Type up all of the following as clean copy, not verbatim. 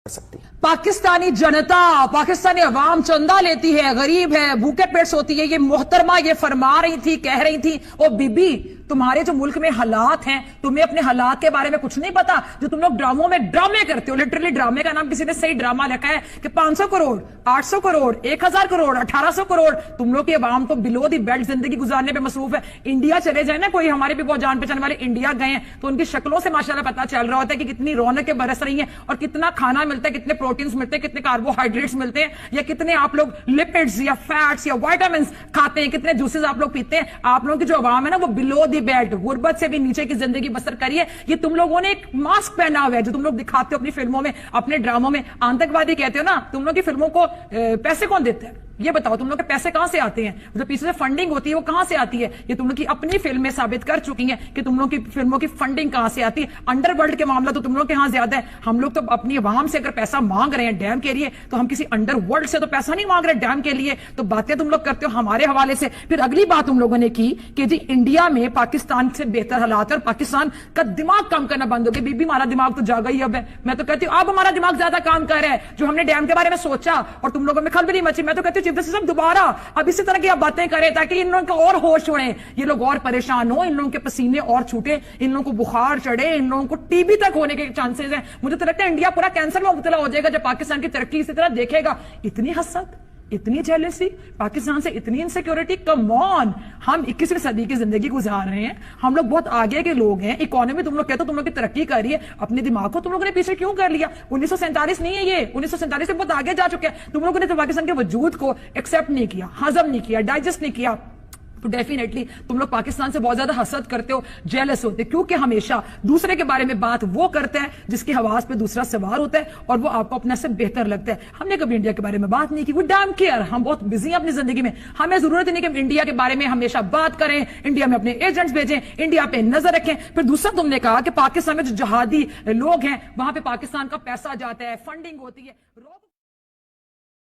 सकती है। पाकिस्तानी जनता, पाकिस्तानी अवाम चंदा लेती है, गरीब है, भूखे पेट सोती है। ये मोहतरमा ये फरमा रही थी, कह रही थी, ओ बीबी तुम्हारे जो मुल्क में हालात हैं, तुम्हें अपने हालात के बारे में कुछ नहीं पता। जो तुम लोग ड्रामों में ड्रामे करते हो, लिटरली ड्रामे का नाम किसी ने सही ड्रामा लिखा है कि 500 करोड़, 800 करोड़, 1000 करोड़, 1800 करोड़। तुम लोग की अवाम तो बिलो दी बेल्ट जिंदगी गुजारने पे मसरूफ है। इंडिया चले जाए ना, कोई हमारे भी बहुत जान पहचान वाले इंडिया गए हैं तो उनकी शक्लों से माशाल्लाह पता चल रहा होता है कि कितनी रौनकें बरस रही हैं और कितना खाना मिलता है, कितने प्रोटीन्स मिलते हैं, कितने कार्बोहाइड्रेट्स मिलते हैं, या कितने आप लोग लिपिड्स या फैट्स या विटामिन खाते हैं, कितने जूसेस आप लोग पीते हैं। आप लोगों की जो अवाम है ना वो बिलो दी बेल्ट, गुर्बत से भी नीचे की जिंदगी बसर करिए। ये तुम लोगों ने एक मास्क पहना हुआ है जो तुम लोग दिखाते हो अपनी फिल्मों में, अपने ड्रामों में। आतंकवादी कहते हो ना, तुम लोग की फिल्मों को पैसे कौन देते हैं ये बताओ। तुम लोग के पैसे कहां से आते हैं? जो पीछे से फंडिंग होती है वो कहां से आती है? ये तुम लोग की अपनी फिल्में साबित कर चुकी हैं कि तुम लोग की फिल्मों की फंडिंग कहां से आती है। अंडरवर्ल्ड के मामला तो तुम लोग के यहां ज्यादा है। हम लोग तो अपनी अवाम से अगर पैसा मांग रहे हैं डैम के लिए तो हम किसी अंडरवर्ल्ड से तो पैसा नहीं मांग रहे डैम के लिए। तो बातें तुम लोग करते हो हमारे हवाले से। फिर अगली बात तुम लोगों ने की कि जी इंडिया में पाकिस्तान से बेहतर हालात है और पाकिस्तान का दिमाग काम करना बंद हो गया। बीबी हमारा दिमाग तो जागा ही अब है। मैं तो कहती हूँ अब हमारा दिमाग ज्यादा काम कर रहा है। जो हमने डैम के बारे में सोचा और तुम लोगों में खलबली मची, मैं तो कहती हूँ चीफ जस्टिस साहब दोबारा अब इसी तरह की आप बातें करें ताकि इन लोगों को और होश उड़े, ये लोग और परेशान हो, इन लोगों के पसीने और छूटे, इन लोगों को बुखार चढ़े, इन लोगों को टीबी तक होने के चांसेस हैं। मुझे तो लगता है इंडिया पूरा कैंसर में मुब्तला हो जाएगा जब पाकिस्तान की तरक्की इसी तरह देखेगा। इतनी हसद, इतनी जेलसी, पाकिस्तान से इतनी इनसिक्योरिटी, कम ऑन। हम 21वीं सदी की जिंदगी गुजार रहे हैं, हम लोग बहुत आगे के लोग हैं। इकोनॉमी तुम लोग कहते हो तुम लोग की तरक्की कर रही है, अपने दिमाग को तुम लोगों ने पीछे क्यों कर लिया? 1947 नहीं है ये, 1947 से बहुत आगे जा चुके हैं। तुम लोगों ने तो पाकिस्तान के वजूद को एक्सेप्ट नहीं किया, हजम नहीं किया, डाइजेस्ट नहीं किया। तो डेफिनेटली तुम लोग पाकिस्तान से बहुत ज्यादा हसद करते हो, जेलस होते हो, क्योंकि हमेशा दूसरे के बारे में बात वो करते हैं जिसकी हवास पे दूसरा सवार होता है और वो आपको अपने से बेहतर लगता है। हमने कभी इंडिया के बारे में बात नहीं की, वो डैम केयर, हम बहुत बिजी हैं अपनी जिंदगी में। हमें जरूरत नहीं कि हम इंडिया के बारे में हमेशा बात करें, इंडिया में अपने एजेंट्स भेजें, इंडिया पे नजर रखें। फिर दूसरा तुमने कहा कि पाकिस्तान में जो जहादी लोग हैं वहां पे पाकिस्तान का पैसा जाता है, फंडिंग होती है।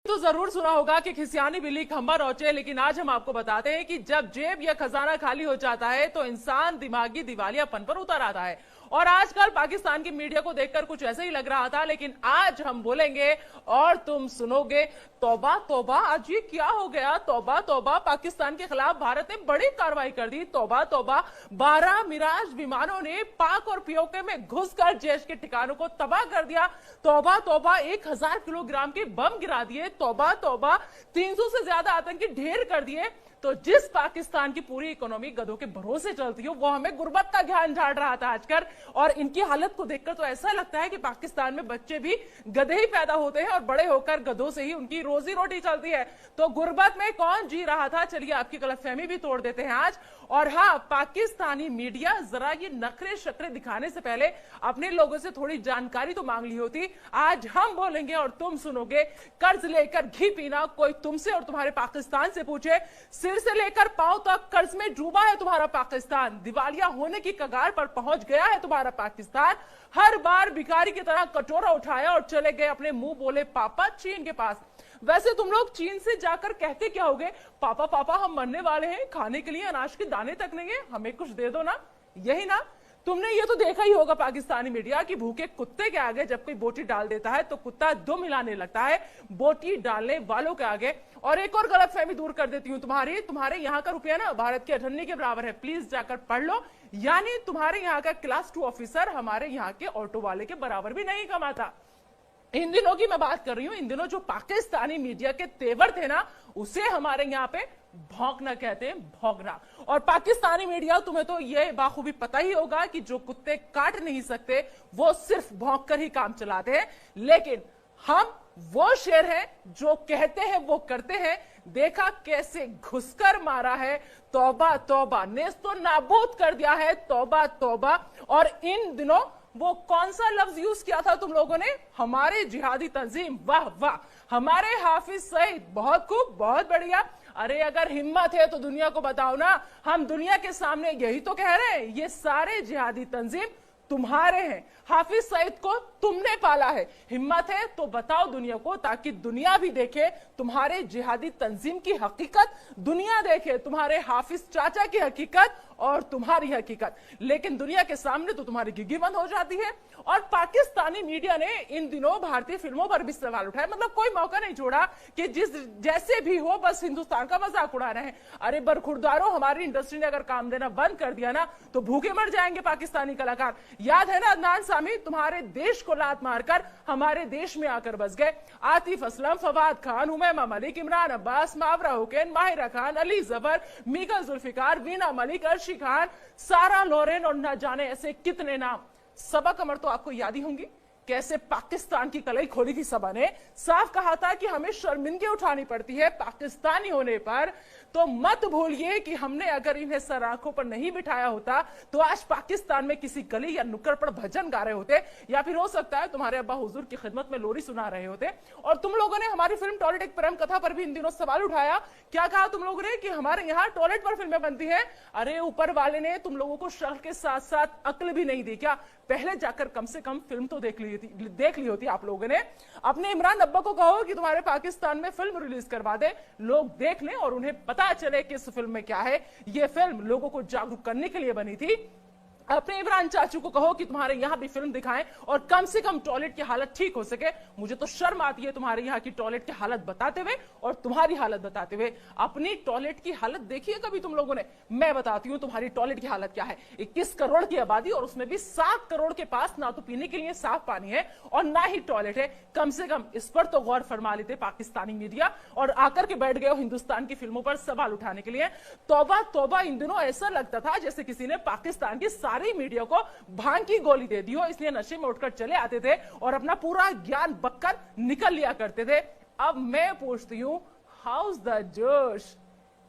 तो जरूर सुना होगा कि खिसियानी बिल्ली खंबा नोचे, लेकिन आज हम आपको बताते हैं कि जब जेब या खजाना खाली हो जाता है तो इंसान दिमागी दिवालियापन पर उतर आता है। और आजकल पाकिस्तान की मीडिया को देखकर कुछ ऐसे ही लग रहा था, लेकिन आज हम बोलेंगे और तुम सुनोगे, तौबा तौबा, आज ये क्या हो गया? तौबा तौबा, पाकिस्तान के खिलाफ भारत ने बड़ी कार्रवाई कर दी। तौबा तौबा, 12 मिराज विमानों ने पाक और पीओके में घुसकर जैश के ठिकानों को तबाह कर दिया। तौबा तौबा, 1000 किलोग्राम के बम गिरा दिए। तौबा तौबा, 300 से ज्यादा आतंकी ढेर कर दिए। तो जिस पाकिस्तान की पूरी इकोनॉमी गधों के भरोसे चलती हो, वो हमें गुर्बत का ज्ञान झाड़ रहा था आजकल। और इनकी हालत को देखकर तो ऐसा लगता है कि पाकिस्तान में बच्चे भी गधे ही पैदा होते हैं और बड़े होकर गधों से ही उनकी रोजी रोटी चलती है। तो गुर्बत में कौन जी रहा था, चलिए आपकी गलतफहमी भी तोड़ देते हैं आज। और हाँ, पाकिस्तानी मीडिया जरा ये नखरे शक्रे दिखाने से पहले अपने लोगों से थोड़ी जानकारी तो मांग ली होती। आज हम बोलेंगे और तुम सुनोगे, कर्ज लेकर घी पीना, कोई तुमसे और तुम्हारे पाकिस्तान से पूछे, सिर से लेकर पांव तक कर्ज में डूबा है तुम्हारा पाकिस्तान, दिवालिया होने की कगार पर पहुंच गया है तुम्हारा पाकिस्तान। हर बार भिखारी की तरह कटोरा उठाया और चले गए अपने मुंह बोले पापा चीन के पास। वैसे तुम लोग चीन से जाकर कहते क्या होगे? पापा पापा हम मरने वाले हैं, खाने के लिए अनाज के दाने तक नहीं है, हमें कुछ दे दो ना। यही ना? तुमने ये तो देखा ही होगा पाकिस्तानी मीडिया की भूखे कुत्ते के आगे जब कोई बोटी डाल देता है तो कुत्ता दुम हिलाने लगता है बोटी डालने वालों के आगे। और एक और गलतफहमी दूर कर देती हूं, तुम्हारे यहाँ का रुपया ना भारत के अठन्नी के बराबर है, प्लीज जाकर पढ़ लो। यानी तुम्हारे यहाँ का क्लास 2 ऑफिसर हमारे यहाँ के ऑटो वाले के बराबर भी नहीं कमाता। इन दिनों की मैं बात कर रही हूं, इन दिनों जो पाकिस्तानी मीडिया के तेवर थे ना, उसे हमारे यहाँ पे भौंकना कहते हैं, भौंकना। और पाकिस्तानी मीडिया, तुम्हें तो यह बाखूबी पता ही होगा कि जो कुत्ते काट नहीं सकते वो सिर्फ भौंक कर ही काम चलाते हैं। लेकिन हम वो शेर हैं जो कहते हैं वो करते हैं। देखा कैसे घुसकर मारा है, तौबा तौबा, नेस्तो नाबूद कर दिया है, तौबा तौबा। और इन दिनों वो कौन सा लफ्ज यूज किया था तुम लोगों ने? हमारे जिहादी तंजीम, वाह वाह, हमारे हाफिज सईद, बहुत खूब, बहुत बढ़िया। अरे अगर हिम्मत है तो दुनिया को बताओ ना, हम दुनिया के सामने यही तो कह रहे हैं, ये सारे जिहादी तंजीम तुम्हारे हैं। हाफिज सईद को तुमने पाला है। हिम्मत है तो बताओ दुनिया को, ताकि दुनिया भी देखे तुम्हारे जिहादी तंजीम की हकीकत, दुनिया देखे तुम्हारे हाफिज चाचा की हकीकत और तुम्हारी हकीकत। लेकिन दुनिया के सामने तो तुम्हारी गिग्गी बंद हो जाती है। और पाकिस्तानी मीडिया ने इन दिनों भारतीय फिल्मों पर भी सवाल उठाए, मतलब कोई मौका नहीं छोड़ा कि जिस जैसे भी हो बस हिंदुस्तान का मजाक उड़ा रहे हैं। अरे बरखुरदारों, हमारी इंडस्ट्री ने अगर काम देना बंद कर दिया ना तो भूखे मर जाएंगे पाकिस्तानी कलाकार। याद है ना अदनान सामी, तुम्हारे देश को लात मारकर हमारे देश में आकर बस गए। आतिफ असलम, फवाद खान, हुमैमा मलिक, इमरान अब्बास, मावरा हुसैन, माहिरा खान, अली जफर, मीका जुल्फिकार, वीना मलिक, अर्शी खान, सारा लोरेन और न जाने ऐसे कितने नाम। सबा कमर तो आपको याद ही होंगी, कैसे पाकिस्तान की कलई खोली थी सबा ने। साफ कहा था कि हमें शर्मिंदगी उठानी पड़ती है पाकिस्तानी होने पर। तो मत भूलिए कि हमने अगर इन्हें सर आंखों पर नहीं बिठाया होता तो आज पाकिस्तान में किसी गली या नुक्कड़ पर भजन गा रहे होते, या फिर हो सकता है तुम्हारे अब्बा हुजूर की खिदमत में लोरी सुना रहे होते। और तुम लोगों ने हमारी फिल्म टॉयलेट एक प्रेम कथा पर भी इन दिनों सवाल उठाया। क्या कहा तुम लोगों ने कि हमारे यहाँ टॉयलेट पर फिल्में बनती है। अरे ऊपर वाले ने तुम लोगों को शक्ल के साथ साथ अक्ल भी नहीं दी क्या? पहले जाकर कम से कम फिल्म तो देख ली होती आप लोगों ने। अपने इमरान अब्बा को कहो कि तुम्हारे पाकिस्तान में फिल्म रिलीज करवा दे, लोग देख लें और उन्हें पता चले कि इस फिल्म में क्या है। यह फिल्म लोगों को जागरूक करने के लिए बनी थी। अपने इमरान चाचू को कहो कि तुम्हारे यहां भी फिल्म दिखाएं और कम से कम टॉयलेट की हालत ठीक हो सके। मुझे तो शर्म आती है तुम्हारे यहाँ की टॉयलेट की हालत बताते हुए और तुम्हारी हालत बताते हुए। अपनी टॉयलेट की हालत देखी है कभी तुम लोगों ने? मैं बताती हूं तुम्हारी टॉयलेट की हालत क्या है। 21 करोड़ की आबादी और उसमें भी 7 करोड़ के पास ना तो पीने के लिए साफ पानी है और ना ही टॉयलेट है। कम से कम इस पर तो गौर फरमा लेते पाकिस्तानी मीडिया, और आकर के बैठ गए हिंदुस्तान की फिल्मों पर सवाल उठाने के लिए। तौबा तौबा, इन दिनों ऐसा लगता था जैसे किसी ने पाकिस्तान की सारी मीडिया को भांग की गोली दे दी हो, इसलिए नशे में उठकर चले आते थे और अपना पूरा ज्ञान बककर निकल लिया करते थे। अब मैं पूछती हूं, हाउस द जोश?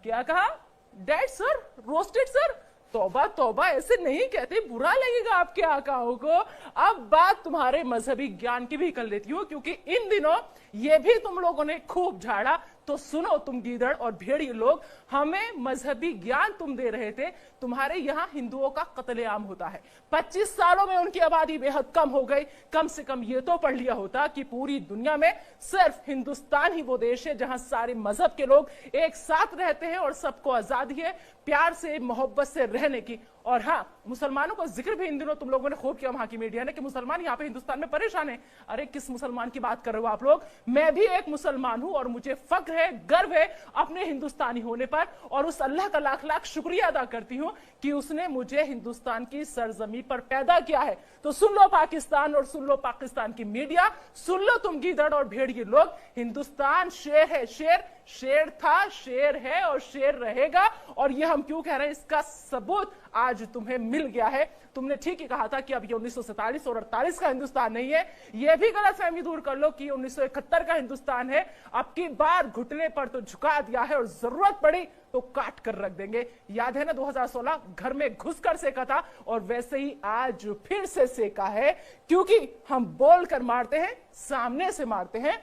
क्या कहा? Dead sir, roasted sir? तौबा तौबा, ऐसे नहीं कहते, बुरा लगेगा आपके आकाओं को। अब बात तुम्हारे मजहबी ज्ञान की भी कर लेती हूं, क्योंकि इन दिनों ये भी तुम लोगों ने खूब झाड़ा। तो सुनो तुम गीदड़ और भेड़िए लोग, हमें मजहबी ज्ञान तुम दे रहे थे। तुम्हारे यहां हिंदुओं का कत्लेआम होता है, 25 सालों में उनकी आबादी बेहद कम हो गई। कम से कम ये तो पढ़ लिया होता कि पूरी दुनिया में सिर्फ हिंदुस्तान ही वो देश है जहां सारे मजहब के लोग एक साथ रहते हैं और सबको आजादी है प्यार से मोहब्बत से रहने की। और हाँ, मुसलमानों का जिक्र भी इन दिनों तुम लोगों ने खूब किया वहां की मीडिया ने कि मुसलमान यहाँ पे हिंदुस्तान में परेशान है। अरे किस मुसलमान की बात कर रहे हो आप लोग? मैं भी एक मुसलमान हूं और मुझे फक्र है, गर्व है अपने हिंदुस्तानी होने पर, और उस अल्लाह का लाख लाख शुक्रिया अदा करती हूं कि उसने मुझे हिंदुस्तान की सरजमी पर पैदा किया है। तो सुन लो पाकिस्तान और सुन लो पाकिस्तान की मीडिया, सुन लो तुम गीदड़ और भेड़िए लोग, हिंदुस्तान शेर है, शेर था, शेर है और शेर रहेगा। और ये हम क्यों कह रहे हैं, इसका सबूत आज तुम्हें मिल गया है। तुमने ठीक ही कहा था कि अब ये 1947 और 48 का हिंदुस्तान नहीं है। यह भी गलतफहमी दूर कर लो कि 1971 का हिंदुस्तान है। अब की बार घुटने पर तो झुका दिया है और जरूरत पड़ी तो काट कर रख देंगे। याद है ना 2016 घर में घुसकर सेका था, और वैसे ही आज फिर से सेका है, क्योंकि हम बोल कर मारते हैं, सामने से मारते हैं।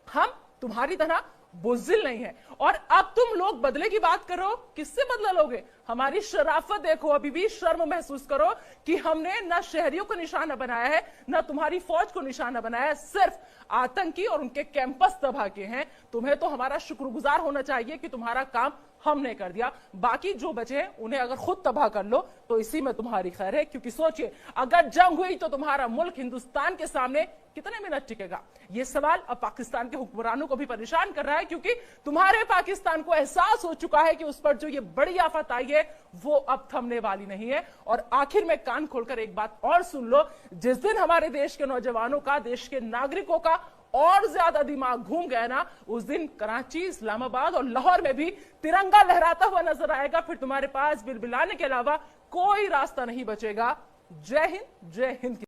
हम तुम्हारी तरह बुज़दिल नहीं है। और अब तुम लोग बदले की बात करो, किससे बदला लोगे? हमारी शराफत देखो, अभी भी शर्म महसूस करो कि हमने न शहरियों को निशाना बनाया है, न तुम्हारी फौज को निशाना बनाया है, सिर्फ आतंकी और उनके कैंपस तबाह किए हैं। तुम्हें तो हमारा शुक्रगुजार होना चाहिए कि तुम्हारा काम हमने कर दिया। बाकी जो बचे हैं उन्हें अगर खुद तबाह कर लो तो इसी में तुम्हारी खैर है, क्योंकि सोचिए अगर जंग हुई तो तुम्हारा मुल्क हिंदुस्तान के सामने कितने मिनट टिकेगा? यह सवाल अब पाकिस्तान के हुक्मरानों को भी परेशान कर रहा है, क्योंकि तुम्हारे पाकिस्तान को एहसास हो चुका है कि उस पर जो ये बड़ी आफत आई है वो अब थमने वाली नहीं है। और आखिर में कान खोलकर एक बात और सुन लो, जिस दिन हमारे देश के नौजवानों का, देश के नागरिकों का और ज्यादा दिमाग घूम गया ना, उस दिन कराची, इस्लामाबाद और लाहौर में भी तिरंगा लहराता हुआ नजर आएगा। फिर तुम्हारे पास बिलबिलाने के अलावा कोई रास्ता नहीं बचेगा। जय हिंद, जय हिंद।